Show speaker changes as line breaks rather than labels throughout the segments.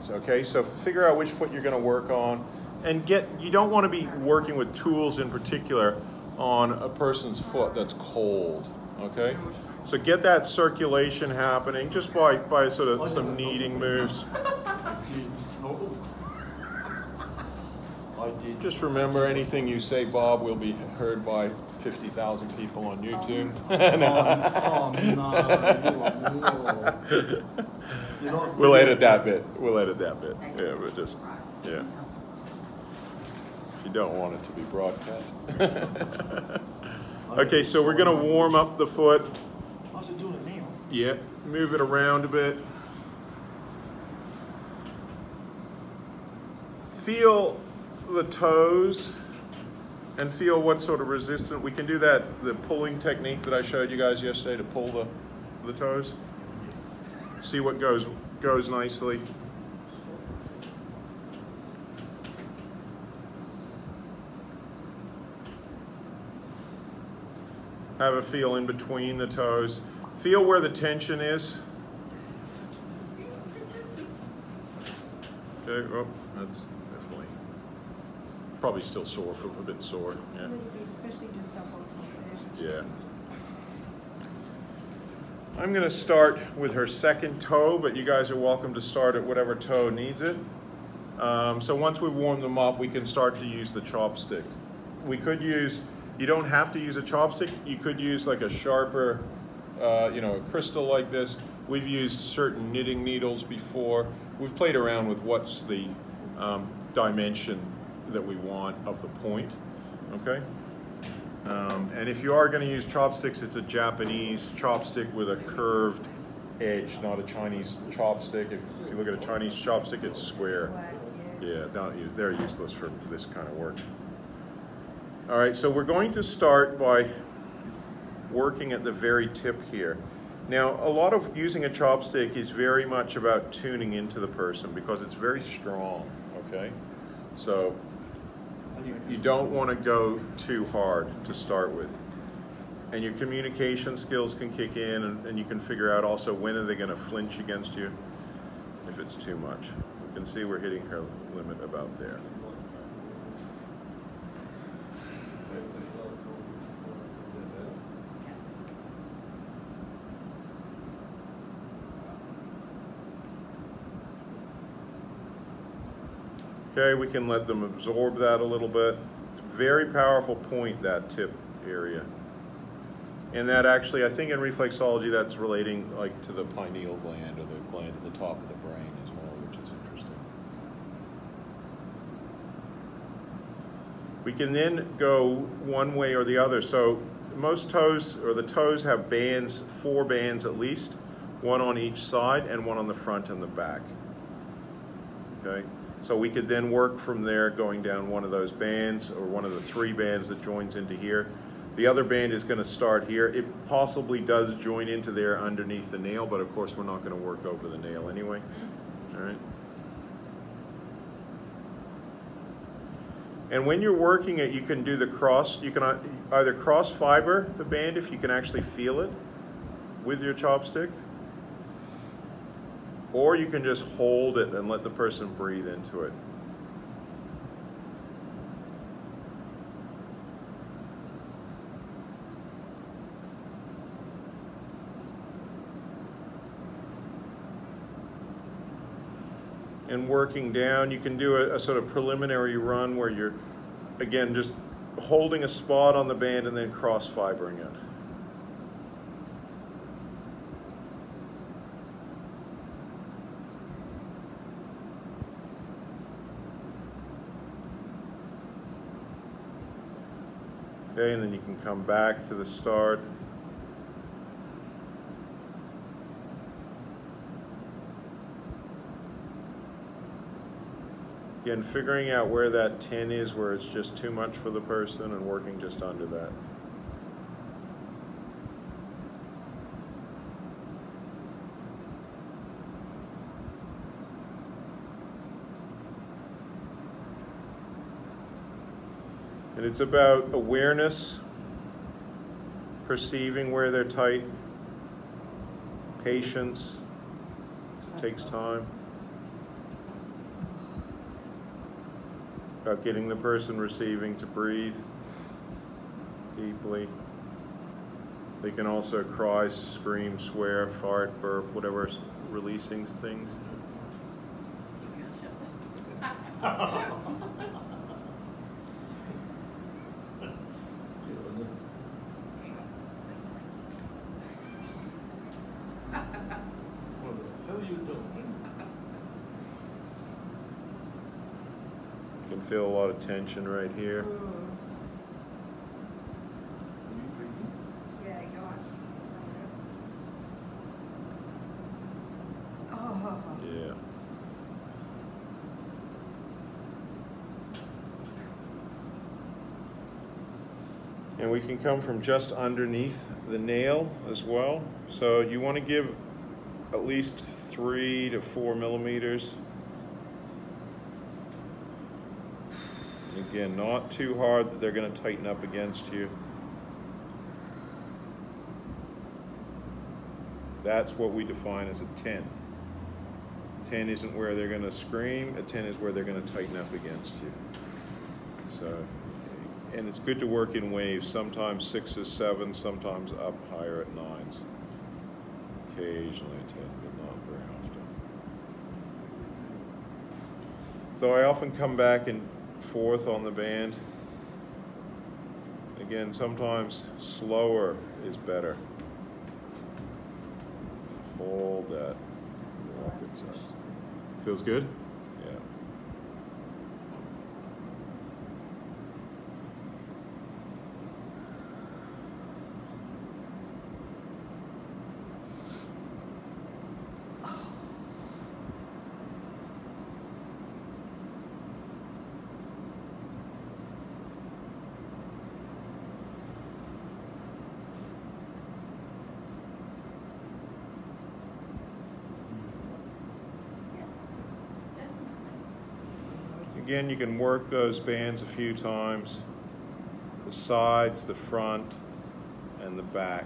bands, okay? So figure out which foot you're gonna work on, and you don't wanna be working with tools in particular on a person's foot that's cold, okay? So get that circulation happening just by sort of some kneading moves. Just remember, anything you say, Bob, will be heard by 50,000 people on YouTube. We'll edit that bit. We'll edit that bit. Yeah, but just, yeah. If you don't want it to be broadcast. Okay, so we're going to warm up the foot.
How's it doing it now?
Yeah, move it around a bit. Feel the toes and feel what sort of resistance. We can do that, the pulling technique that I showed you guys yesterday to pull the toes. See what goes nicely. Have a feel in between the toes. Feel where the tension is. Okay, oh, that's definitely probably still sore, a bit sore. Yeah.
Especially just up on top.
Yeah. I'm going to start with her second toe, but you guys are welcome to start at whatever toe needs it. So once we've warmed them up, we can start to use the chopstick. We could use, you don't have to use a chopstick. You could use like a sharper, you know, a crystal like this. We've used certain knitting needles before. We've played around with what's the dimension that we want of the point, okay? And if you are going to use chopsticks, it's a Japanese chopstick with a curved edge, not a Chinese chopstick. If you look at a Chinese chopstick, it's square. Yeah, they're useless for this kind of work. All right, so we're going to start by working at the very tip here. Now, a lot of using a chopstick is very much about tuning into the person because it's very strong, okay? So you don't want to go too hard to start with. And your communication skills can kick in, and you can figure out also when are they going to flinch against you if it's too much. You can see we're hitting her limit about there. Okay, we can let them absorb that a little bit. It's a very powerful point, that tip area. And that actually, I think in reflexology, that's relating like to the pineal gland or the gland at the top of the brain as well, which is interesting. We can then go one way or the other. So most toes, or the toes, have bands, 4 bands at least, one on each side and one on the front and the back. Okay. So we could then work from there going down one of those bands or one of the 3 bands that joins into here. The other band is going to start here. It possibly does join into there underneath the nail, but of course we're not going to work over the nail anyway. All right. And when you're working it, you can do the cross. You can either cross fiber the band if you can actually feel it with your chopstick, or you can just hold it and let the person breathe into it. And working down, you can do a sort of preliminary run where you're, again, just holding a spot on the band and then cross fibering it. Okay, and then you can come back to the start. Again, figuring out where that 10 is, where it's just too much for the person, and working just under that. And it's about awareness, perceiving where they're tight, patience. It takes time. About getting the person receiving to breathe deeply. They can also cry, scream, swear, fart, burp, whatever's releasing things.
What the hell are you doing?
You can feel a lot of tension right here.
Are you breathing?
Yeah, go on. Oh.
Yeah. And we can come from just underneath the nail as well. So you want to give at least 3 to 4 millimeters. And again, not too hard that they're going to tighten up against you. That's what we define as a 10. 10 isn't where they're going to scream. A 10 is where they're going to tighten up against you. So, and it's good to work in waves. Sometimes 6s, 7s, sometimes up higher at 9s. Occasionally a 10, but not very often. So I often come back and forth on the band. Again, sometimes slower is better. Hold that. Feels good? Yeah. Again, you can work those bands a few times, the sides, the front, and the back.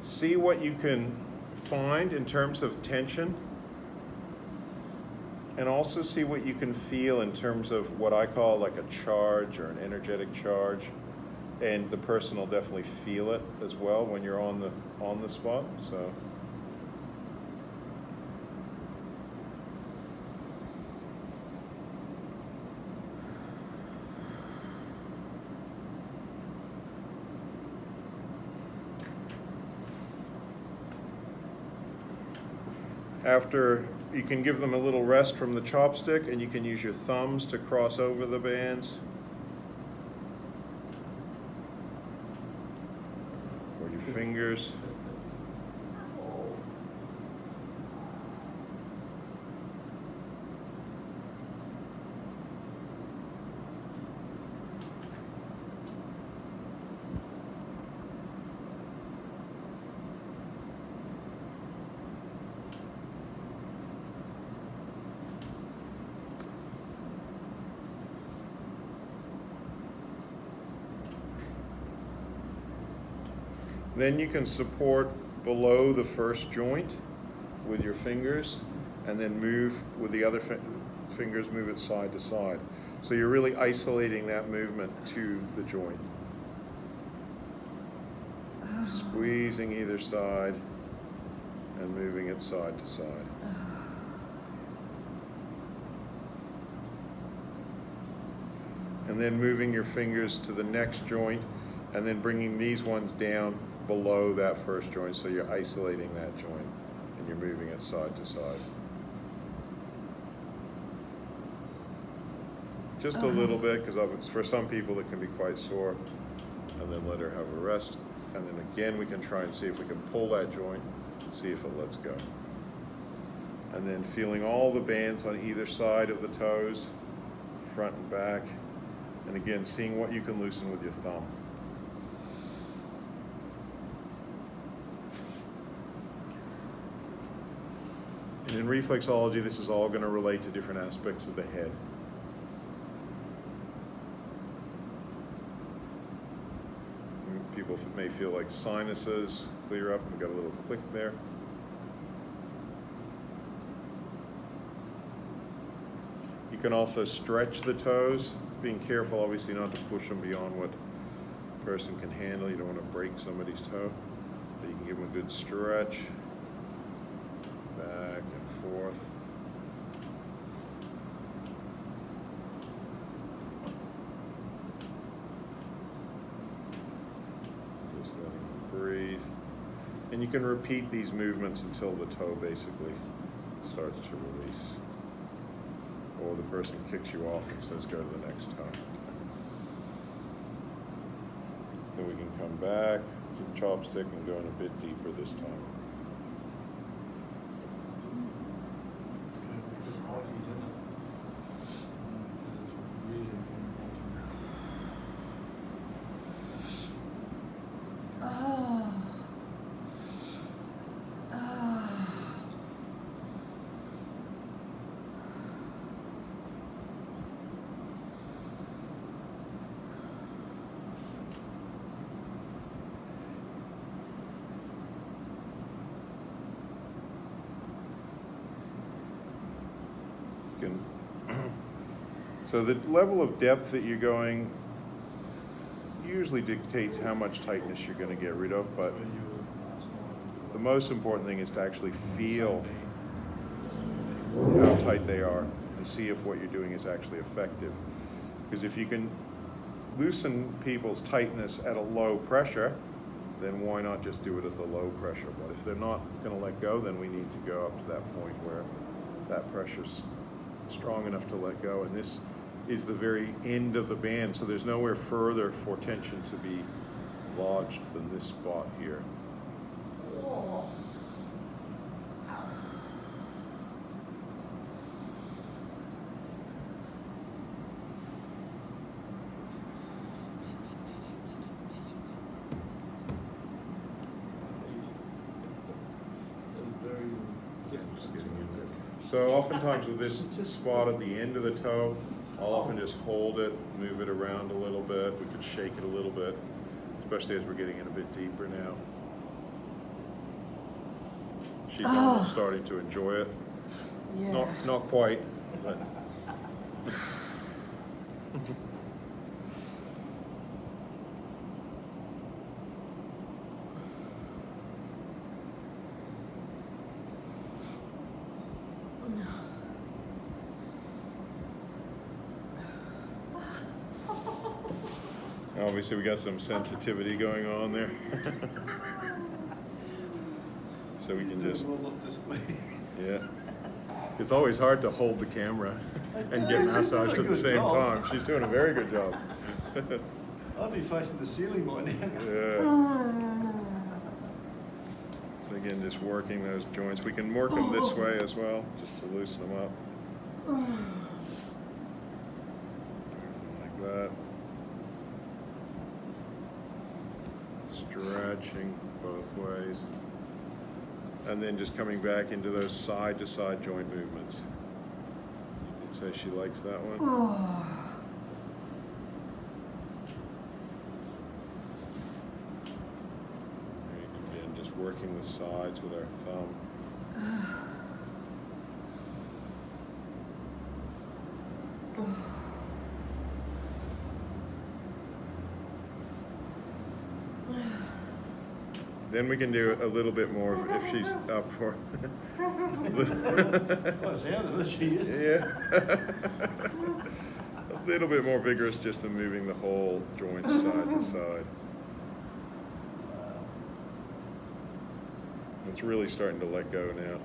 See what you can find in terms of tension, and also see what you can feel in terms of what I call like a charge or an energetic charge. And the person will definitely feel it as well when you're on the spot. So. After, you can give them a little rest from the chopstick, and you can use your thumbs to cross over the bands. Fingers. Then you can support below the first joint with your fingers, and then move with the other fingers, move it side to side. So you're really isolating that movement to the joint. Squeezing either side and moving it side to side. And then moving your fingers to the next joint, and then bringing these ones down below that first joint, so you're isolating that joint and you're moving it side to side. Just a little bit, because for some people it can be quite sore. And then let her have a rest. And then again, we can try and see if we can pull that joint, see if it lets go. And then feeling all the bands on either side of the toes, front and back. And again, seeing what you can loosen with your thumb. And in reflexology, this is all going to relate to different aspects of the head. people may feel like sinuses clear up. We've got a little click there. You can also stretch the toes, being careful obviously not to push them beyond what a person can handle. You don't want to break somebody's toe. But you can give them a good stretch, back and forth. Just letting them breathe. And you can repeat these movements until the toe basically starts to release. Or the person kicks you off and says go to the next toe. Then we can come back, keep chopstick, and go in a bit deeper this time. So the level of depth that you're going usually dictates how much tightness you're going to get rid of, but the most important thing is to actually feel how tight they are and see if what you're doing is actually effective. Because if you can loosen people's tightness at a low pressure, then why not just do it at the low pressure? But if they're not going to let go, then we need to go up to that point where that pressure's strong enough to let go. And this is the very end of the band, so there's nowhere further for tension to be lodged than this spot here. So oftentimes with this spot at the end of the toe, I'll often just hold it, move it around a little bit. We could shake it a little bit, especially as we're getting in a bit deeper now. She's almost starting to enjoy it.
Yeah.
Not quite, but. Obviously we got some sensitivity going on there. So we can just, yeah. It's always hard to hold the camera and get massaged at the same time. She's doing a very good job.
I'll be facing the ceiling by now.
Yeah. So again, just working those joints. We can work them this way as well, just to loosen them up. Everything like that. Stretching both ways. And then just coming back into those side-to-side joint movements. You can say she likes that one. Again, just working the sides with our thumb. Then we can do a little bit more if she's up for it.
Well, she is.
Yeah. A little bit more vigorous just in moving the whole joint side to side. It's really starting to let go now.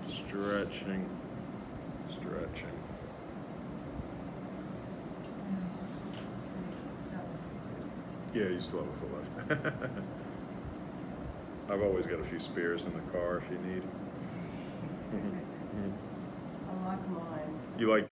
Stretching, stretching. Yeah, you still have a foot left. I've always got a few spares in the car if you need.
I like mine.
You like